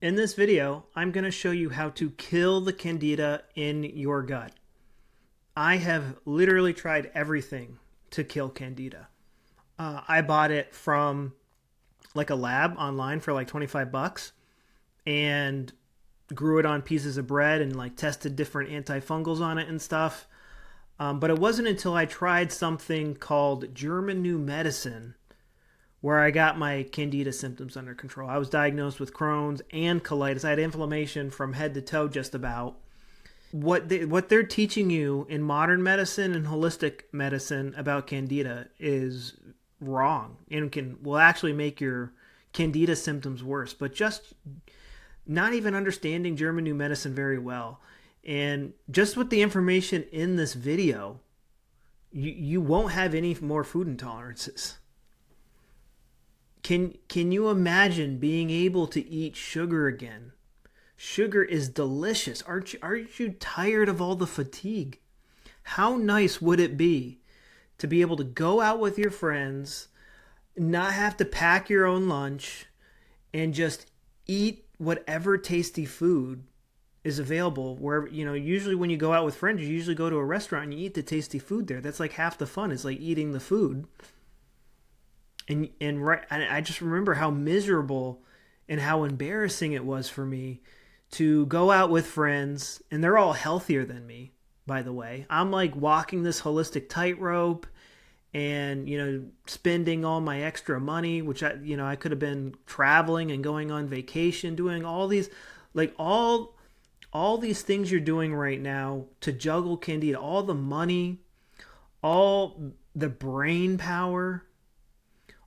In this video, I'm going to show you how to kill the Candida in your gut. I have literally tried everything to kill Candida. I bought it from like a lab online for like 25 bucks and grew it on pieces of bread and like tested different antifungals on it and stuff. But it wasn't until I tried something called German New Medicine where I got my Candida symptoms under control. I was diagnosed with Crohn's and colitis. I had inflammation from head to toe just about. What they're teaching you in modern medicine and holistic medicine about Candida is wrong and will actually make your Candida symptoms worse. But just not even understanding German New Medicine very well, and just with the information in this video, you won't have any more food intolerances. Can you imagine being able to eat sugar again? Sugar is delicious. Aren't you tired of all the fatigue? How nice would it be to be able to go out with your friends, not have to pack your own lunch, and just eat whatever tasty food is available wherever, usually when you go out with friends, you usually go to a restaurant and you eat the tasty food there. That's like half the fun, is like eating the food. And I just remember how miserable and how embarrassing it was for me to go out with friends, and they're all healthier than me, by the way. I'm like walking this holistic tightrope and, spending all my extra money, which I could have been traveling and going on vacation, doing all these, like all these things you're doing right now to juggle Candida, all the money, all the brain power,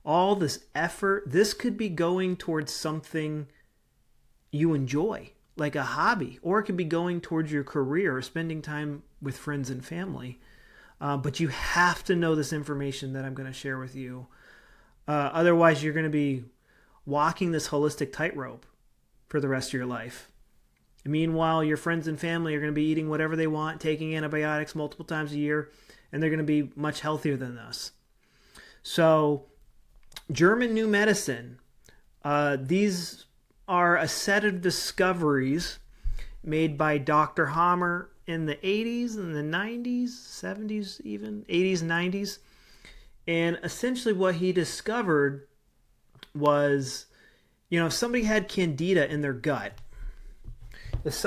all this effort. This could be going towards something you enjoy, like a hobby, or it could be going towards your career or spending time with friends and family. But you have to know this information that I'm going to share with you. Otherwise, you're going to be walking this holistic tightrope for the rest of your life. Meanwhile, your friends and family are going to be eating whatever they want, taking antibiotics multiple times a year, and they're going to be much healthier than us. So, German New Medicine. These are a set of discoveries made by Dr. Hammer in the 80s and the 90s, 70s even, 80s, 90s. And essentially what he discovered was, if somebody had Candida in their gut, there's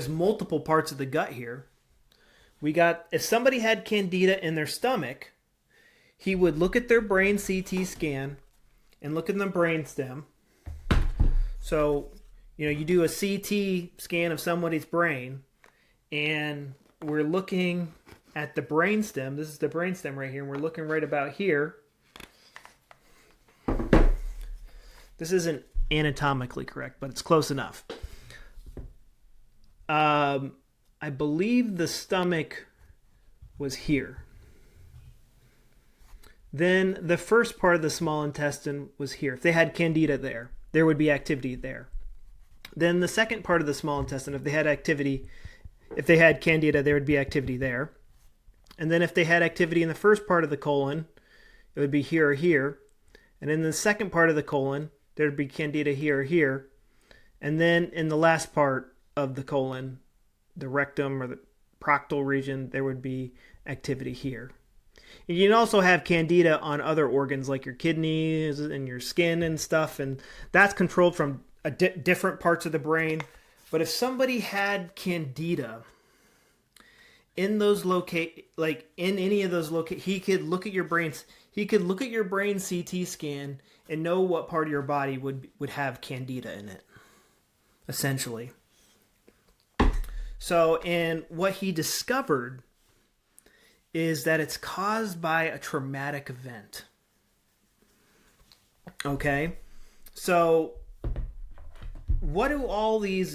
multiple parts of the gut here. If somebody had Candida in their stomach, he would look at their brain CT scan and look in the brainstem. So, you do a CT scan of somebody's brain, and we're looking at the brainstem. This is the brainstem right here, and we're looking right about here. This isn't anatomically correct, but it's close enough. I believe the stomach was here. Then the first part of the small intestine was here. If they had Candida there would be activity there. Then the second part of the small intestine, if they had Candida, there would be activity there. And then if they had activity in the first part of the colon, it would be here or here. And in the second part of the colon, there would be Candida here or here. And then in the last part of the colon, the rectum or the proctal region, there would be activity here. And you can also have Candida on other organs like your kidneys and your skin and stuff, and that's controlled from different parts of the brain. But if somebody had Candida in those in any of those he could look at your brains. He could look at your brain CT scan and know what part of your body would have Candida in it, essentially. So, and what he discovered is that it's caused by a traumatic event. Okay? So, what do all okay,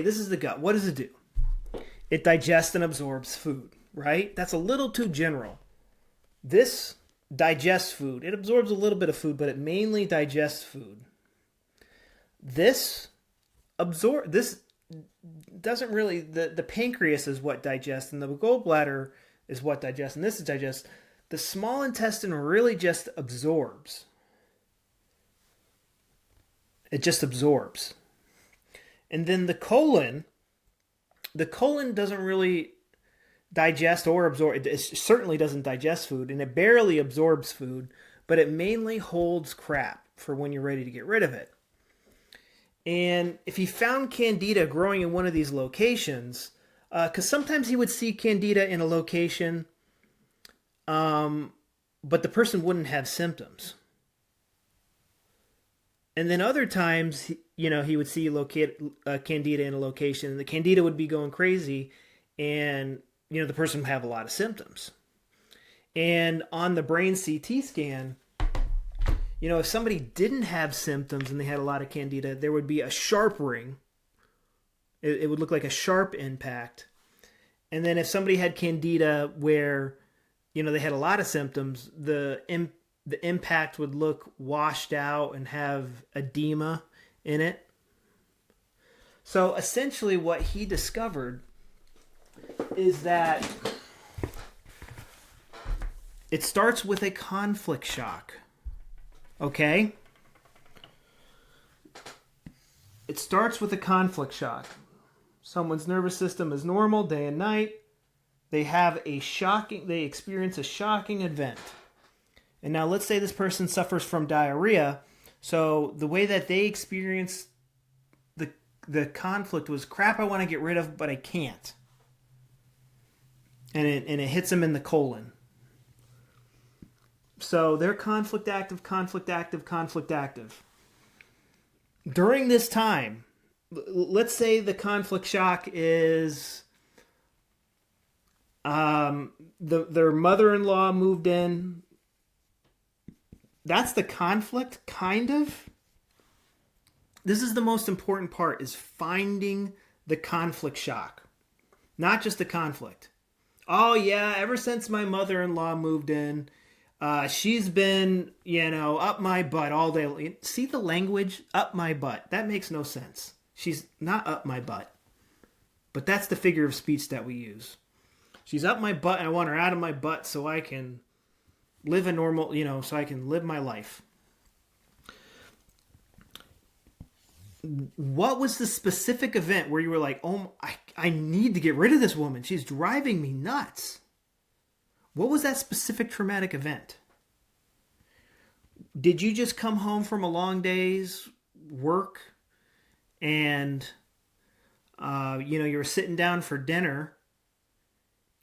this is the gut. What does it do? It digests and absorbs food, right? That's a little too general. This digests food. It absorbs a little bit of food, but it mainly digests food. This doesn't really, the pancreas is what digests, and the gallbladder is what digests, and this is digests. The small intestine really just absorbs. It just absorbs. And then the colon doesn't really digest or absorb. It certainly doesn't digest food, and it barely absorbs food, but it mainly holds crap for when you're ready to get rid of it. And if he found Candida growing in one of these locations, because sometimes he would see Candida in a location, but the person wouldn't have symptoms. And then other times, he would see Candida in a location, and the Candida would be going crazy, and the person would have a lot of symptoms. And on the brain CT scan, if somebody didn't have symptoms and they had a lot of Candida, there would be a sharp ring. It would look like a sharp impact. And then if somebody had Candida where, they had a lot of symptoms, the impact would look washed out and have edema in it. So essentially what he discovered is that it starts with a conflict shock. Okay? It starts with a conflict shock. Someone's nervous system is normal day and night. They experience a shocking event. And now let's say this person suffers from diarrhea. So the way that they experienced the conflict was, crap, I want to get rid of, but I can't. And it hits them in the colon. So they're conflict active. During this time, let's say the conflict shock is their mother-in-law moved in. That's the conflict, kind of. This is the most important part, is finding the conflict shock. Not just the conflict. Oh yeah, ever since my mother-in-law moved in, she's been, up my butt all day. See the language? Up my butt. That makes no sense. She's not up my butt. But that's the figure of speech that we use. She's up my butt and I want her out of my butt so I can live a normal, so I can live my life. What was the specific event where you were like, oh, I need to get rid of this woman. She's driving me nuts. What was that specific traumatic event? Did you just come home from a long day's work and, you were sitting down for dinner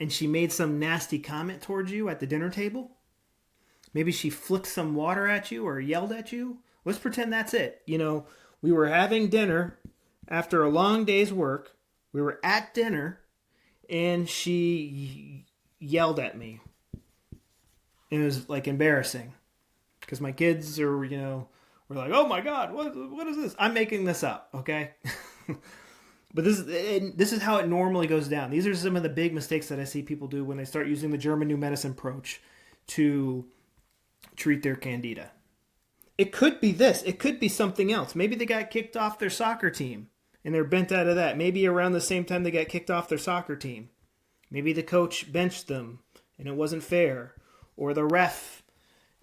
and she made some nasty comment towards you at the dinner table? Maybe she flicked some water at you or yelled at you? Let's pretend that's it. We were having dinner after a long day's work. We were at dinner and she yelled at me. It was like embarrassing because my kids are, were like, oh my God, what is this? I'm making this up. Okay. But this is how it normally goes down. These are some of the big mistakes that I see people do when they start using the German New Medicine approach to treat their Candida. It could be this. It could be something else. Maybe they got kicked off their soccer team and they're bent out of that. Maybe around the same time they got kicked off their soccer team. Maybe the coach benched them and it wasn't fair. Or the ref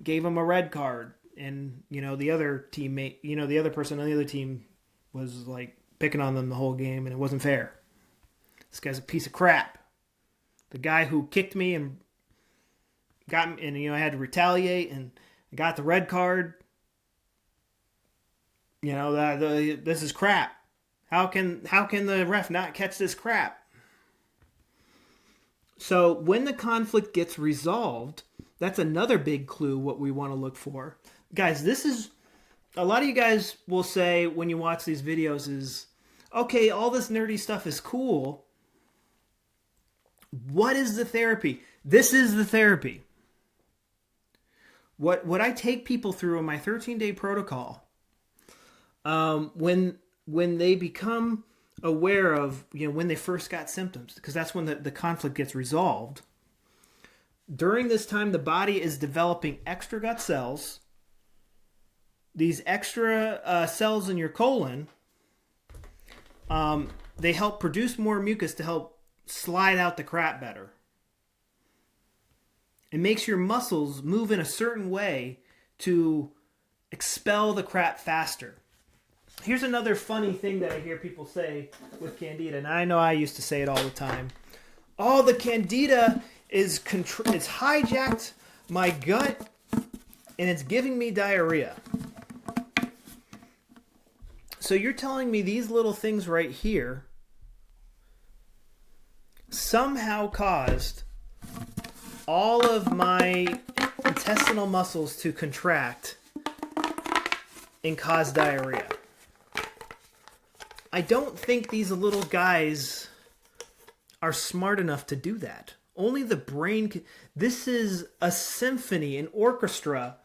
gave them a red card and, the other teammate, the other person on the other team was like picking on them the whole game and it wasn't fair. This guy's a piece of crap. The guy who kicked me and got me, and I had to retaliate and got the red card. This is crap. How can the ref not catch this crap? So when the conflict gets resolved, that's another big clue what we want to look for. Guys, this is, a lot of you guys will say when you watch these videos is, okay, all this nerdy stuff is cool. What is the therapy? This is the therapy. What I take people through in my 13-day protocol, when they become aware of, when they first got symptoms, because that's when the conflict gets resolved. During this time, the body is developing extra gut cells. These extra cells in your colon, they help produce more mucus to help slide out the crap better. It makes your muscles move in a certain way to expel the crap faster. Here's another funny thing that I hear people say with Candida, and I know I used to say it all the time. Oh, the Candida is it's hijacked my gut and it's giving me diarrhea. So you're telling me these little things right here somehow caused all of my intestinal muscles to contract and cause diarrhea. I don't think these little guys are smart enough to do that. Only the brain can. This is a symphony, an orchestra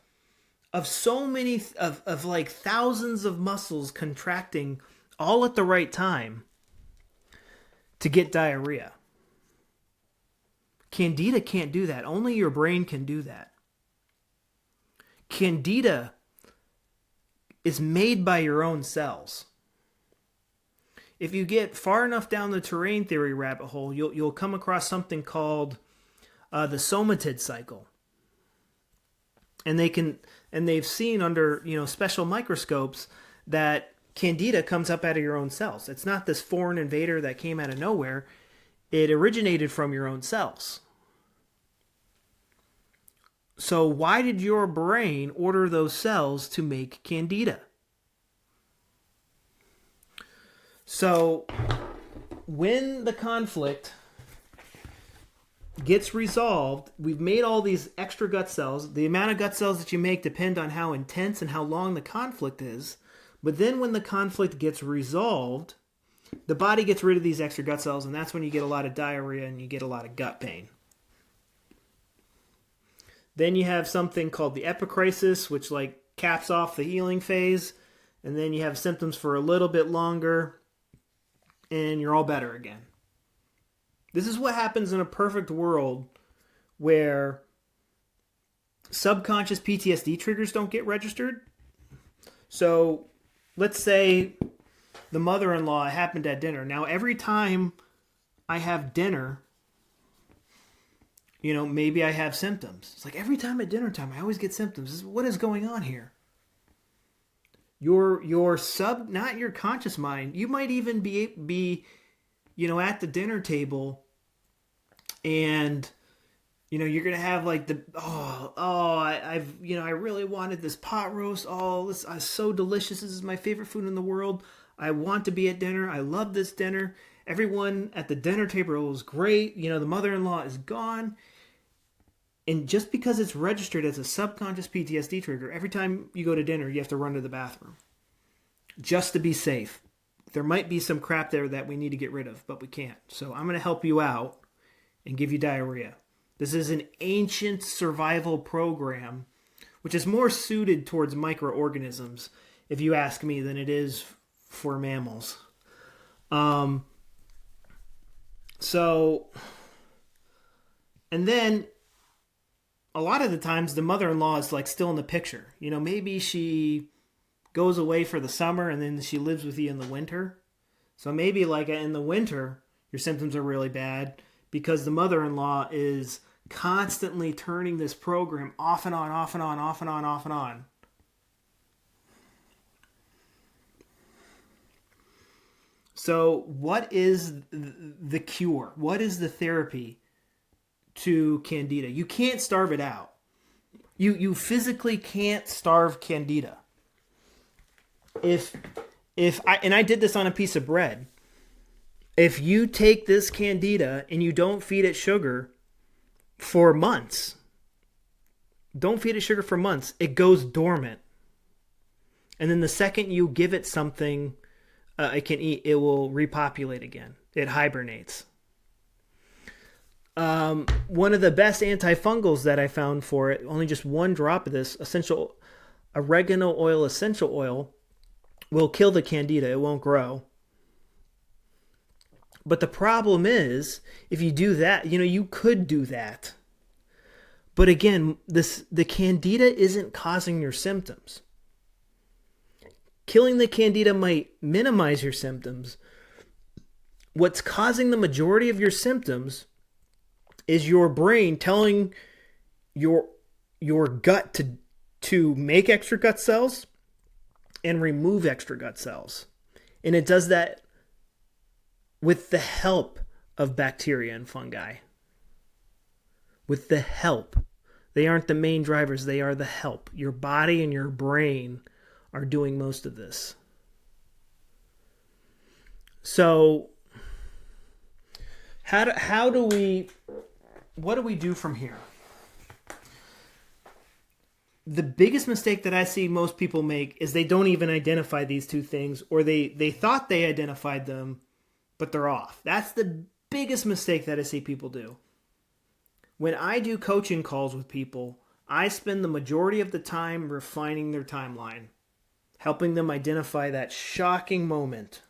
of so many, of like thousands of muscles contracting all at the right time to get diarrhea. Candida can't do that. Only your brain can do that. Candida is made by your own cells. If you get far enough down the terrain theory rabbit hole, you'll come across something called the somatid cycle, and they've seen under special microscopes that Candida comes up out of your own cells. It's not this foreign invader that came out of nowhere. It originated from your own cells. So why did your brain order those cells to make Candida? So when the conflict gets resolved, we've made all these extra gut cells. The amount of gut cells that you make depend on how intense and how long the conflict is. But then when the conflict gets resolved, the body gets rid of these extra gut cells, and that's when you get a lot of diarrhea and you get a lot of gut pain. Then you have something called the epicrisis, which like caps off the healing phase. And then you have symptoms for a little bit longer, and you're all better again. This is what happens in a perfect world where subconscious PTSD triggers don't get registered. So let's say the mother-in-law happened at dinner. Now every time I have dinner, maybe I have symptoms. It's like every time at dinner time, I always get symptoms. What is going on here? Not your conscious mind. You might even be at the dinner table, and you're gonna have like I really wanted this pot roast. Oh, this is so delicious. This is my favorite food in the world. I want to be at dinner. I love this dinner. Everyone at the dinner table was great. The mother-in-law is gone. And just because it's registered as a subconscious PTSD trigger, every time you go to dinner, you have to run to the bathroom. Just to be safe. There might be some crap there that we need to get rid of, but we can't. So I'm going to help you out and give you diarrhea. This is an ancient survival program, which is more suited towards microorganisms, if you ask me, than it is for mammals. And then a lot of the times the mother-in-law is like still in the picture. Maybe she goes away for the summer and then she lives with you in the winter. So maybe like in the winter, your symptoms are really bad because the mother-in-law is constantly turning this program off and on, off and on, off and on, off and on. So what is the cure? What is the therapy to Candida? You can't starve it out. You physically can't starve Candida. If I did this on a piece of bread. If you take this Candida and you don't feed it sugar for months, it goes dormant. And then the second you give it something it can eat, it will repopulate again. It hibernates. One of the best antifungals that I found for it, only just one drop of this essential oregano oil, essential oil, will kill the Candida. It won't grow. But the problem is, if you do that, you could do that. But again, the Candida isn't causing your symptoms. Killing the Candida might minimize your symptoms. What's causing the majority of your symptoms is your brain telling your your gut to make extra gut cells and remove extra gut cells. And it does that with the help of bacteria and fungi. With the help. They aren't the main drivers, they are the help. Your body and your brain are doing most of this. So, how do we, what do we do from here? The biggest mistake that I see most people make is they don't even identify these two things, or they thought they identified them, but they're off. That's the biggest mistake that I see people do. When I do coaching calls with people, I spend the majority of the time refining their timeline, helping them identify that shocking moment,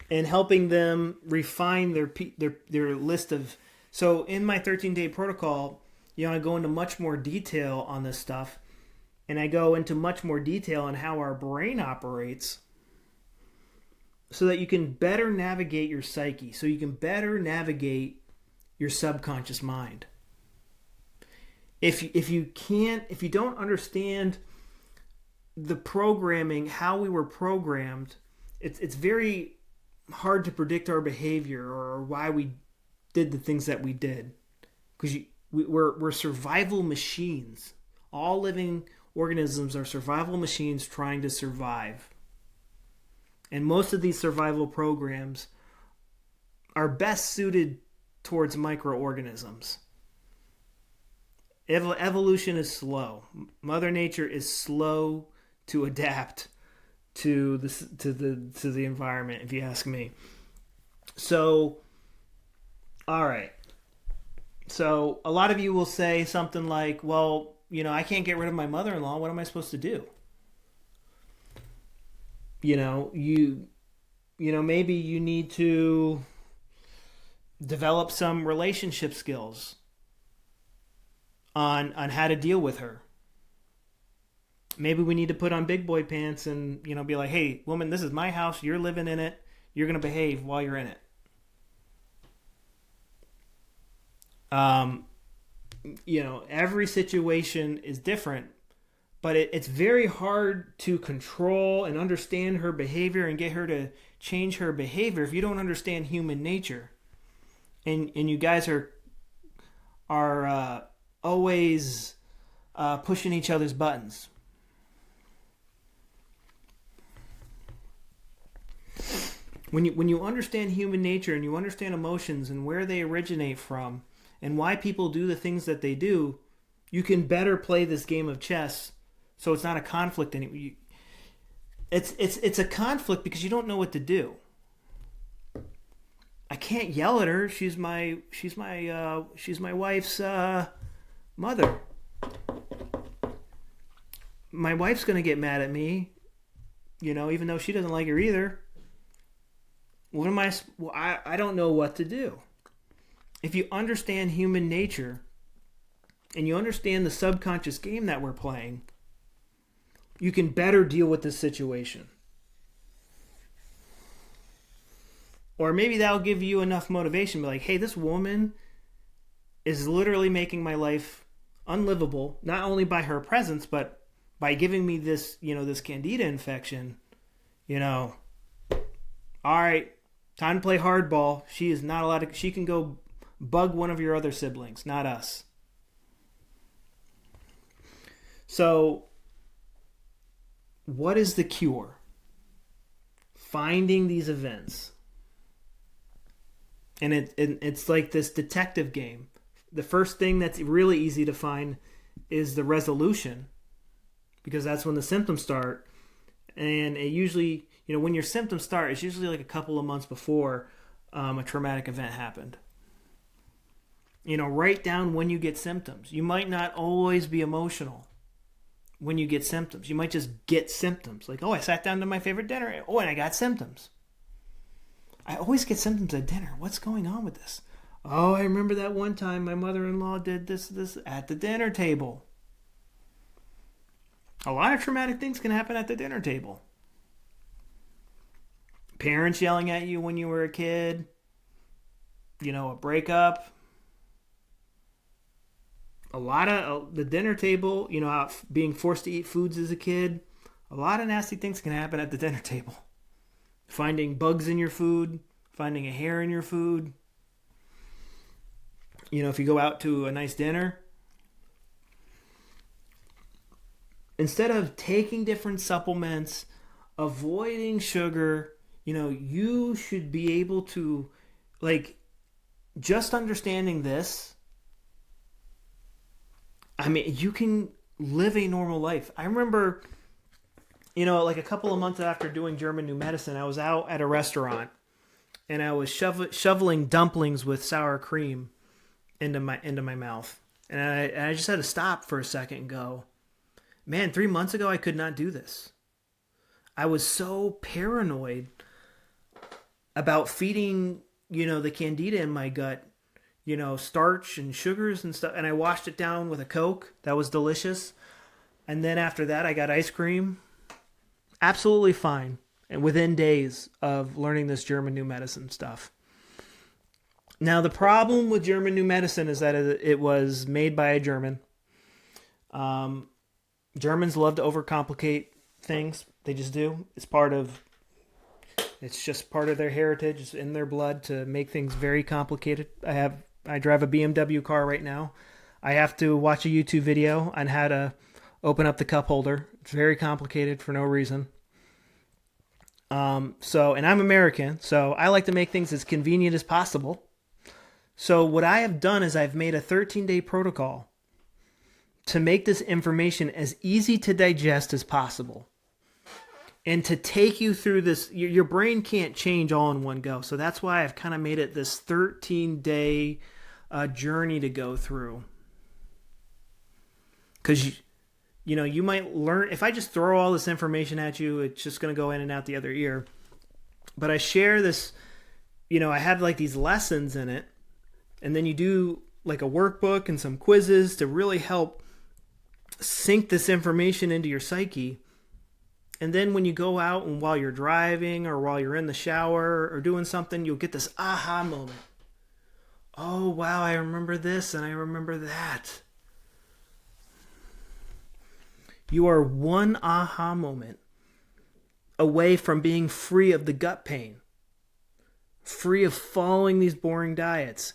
and helping them refine their list of. So in my 13-day protocol, I go into much more detail on this stuff, and I go into much more detail on how our brain operates, so that you can better navigate your psyche, so you can better navigate your subconscious mind. If you don't understand the programming, how we were programmed, it's very hard to predict our behavior or why we did the things that we did, because we're survival machines. All living organisms are survival machines trying to survive. And most of these survival programs are best suited towards microorganisms. Evolution is slow. Mother Nature is slow to adapt to the environment, if you ask me. So, all right. So a lot of you will say something like, well, I can't get rid of my mother-in-law. What am I supposed to do? Maybe you need to develop some relationship skills on how to deal with her. Maybe we need to put on big boy pants and, be like, hey, woman, this is my house. You're living in it. You're going to behave while you're in it. Every situation is different, but it's very hard to control and understand her behavior and get her to change her behavior if you don't understand human nature. And you guys are always pushing each other's buttons. When you understand human nature and you understand emotions and where they originate from and why people do the things that they do, you can better play this game of chess. So it's not a conflict anymore. It's a conflict because you don't know what to do. I can't yell at her. She's my wife's mother. My wife's gonna get mad at me, even though she doesn't like her either. What am I? I don't know what to do. If you understand human nature and you understand the subconscious game that we're playing, you can better deal with this situation. Or maybe that'll give you enough motivation to be like, hey, this woman is literally making my life unlivable, not only by her presence, but by giving me this, this Candida infection. All right, time to play hardball. She is not allowed to, she can go bug one of your other siblings, not us. So, what is the cure? Finding these events. And it's like this detective game. The first thing that's really easy to find is the resolution, because that's when the symptoms start. And it usually, when your symptoms start, it's usually like a couple of months before a traumatic event happened. Write down when you get symptoms. You might not always be emotional when you get symptoms. You might just get symptoms. Like, oh, I sat down to my favorite dinner. Oh, and I got symptoms. I always get symptoms at dinner. What's going on with this? Oh, I remember that one time my mother-in-law did this at the dinner table. A lot of traumatic things can happen at the dinner table. Parents yelling at you when you were a kid. A breakup. A lot of the dinner table, being forced to eat foods as a kid, a lot of nasty things can happen at the dinner table. Finding bugs in your food, finding a hair in your food. If you go out to a nice dinner, instead of taking different supplements, avoiding sugar, you should be able to, just understanding this. I mean, you can live a normal life. I remember, a couple of months after doing German New Medicine, I was out at a restaurant and I was shoveling dumplings with sour cream into my mouth. And I just had to stop for a second and go, man, 3 months ago I could not do this. I was so paranoid about feeding, the Candida in my gut, starch and sugars and stuff. And I washed it down with a Coke. That was delicious. And then after that, I got ice cream. Absolutely fine. And within days of learning this German New Medicine stuff. Now, the problem with German New Medicine is that it was made by a German. Germans love to overcomplicate things. They just do. It's just part of their heritage. It's in their blood to make things very complicated. I drive a BMW car right now. I have to watch a YouTube video on how to open up the cup holder. It's very complicated for no reason. And I'm American, so I like to make things as convenient as possible. So what I have done is I've made a 13-day protocol to make this information as easy to digest as possible. And to take you through this, your brain can't change all in one go. So that's why I've kind of made it this 13-day journey to go through. Because, you might learn, if I just throw all this information at you, it's just going to go in and out the other ear. But I share this, I have these lessons in it. And then you do a workbook and some quizzes to really help sink this information into your psyche. And then when you go out and while you're driving or while you're in the shower or doing something, you'll get this aha moment. Oh, wow, I remember this and I remember that. You are one aha moment away from being free of the gut pain, free of following these boring diets,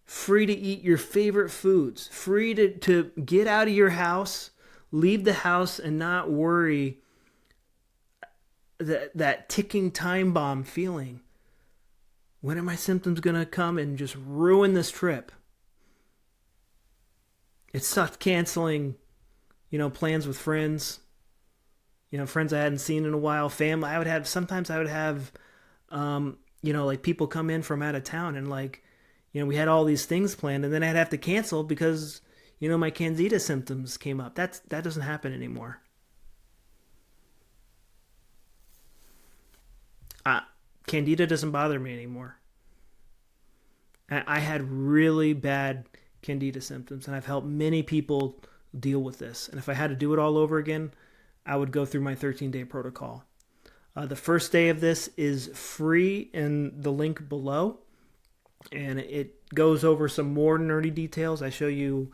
free to eat your favorite foods, free to get out of your house, leave the house and not worry that ticking time bomb feeling. When are my symptoms going to come and just ruin this trip? It sucked canceling, plans with friends, friends I hadn't seen in a while, family. Sometimes I would have, people come in from out of town and we had all these things planned and then I'd have to cancel because, my Candida symptoms came up. That doesn't happen anymore. Candida doesn't bother me anymore. I had really bad Candida symptoms, and I've helped many people deal with this. And if I had to do it all over again, I would go through my 13-day protocol. The first day of this is free in the link below, and it goes over some more nerdy details. I show you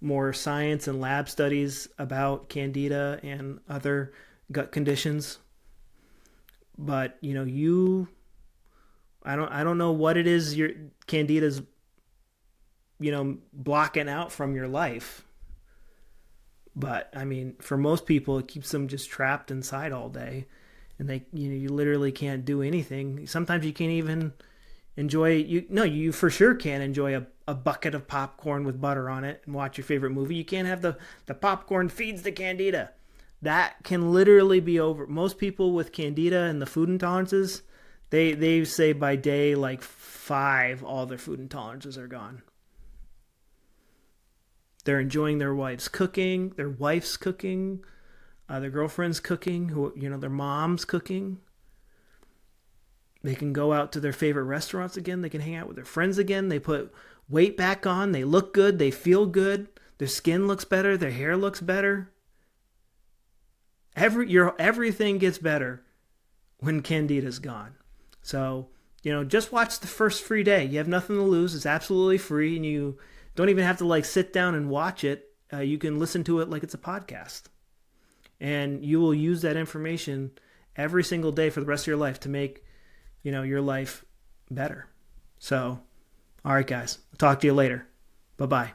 more science and lab studies about Candida and other gut conditions. But I don't know what it is your Candida's blocking out from your life. But I mean, for most people, it keeps them just trapped inside all day, and you literally can't do anything. Sometimes you can't even enjoy. You for sure can't enjoy a bucket of popcorn with butter on it and watch your favorite movie. You can't have the popcorn feeds the Candida. That can literally be over. Most people with Candida and the food intolerances, they say by day 5, all their food intolerances are gone. They're enjoying their wife's cooking, their wife's cooking, their girlfriend's cooking, their mom's cooking. They can go out to their favorite restaurants again. They can hang out with their friends again. They put weight back on. They look good. They feel good. Their skin looks better. Their hair looks better. Everything gets better when Candida's gone. So, just watch the first free day. You have nothing to lose. It's absolutely free, and you Don't even have to like sit down and watch it. You can listen to it like it's a podcast. And you will use that information every single day for the rest of your life to make, your life better. So, all right, guys. I'll talk to you later. Bye-bye.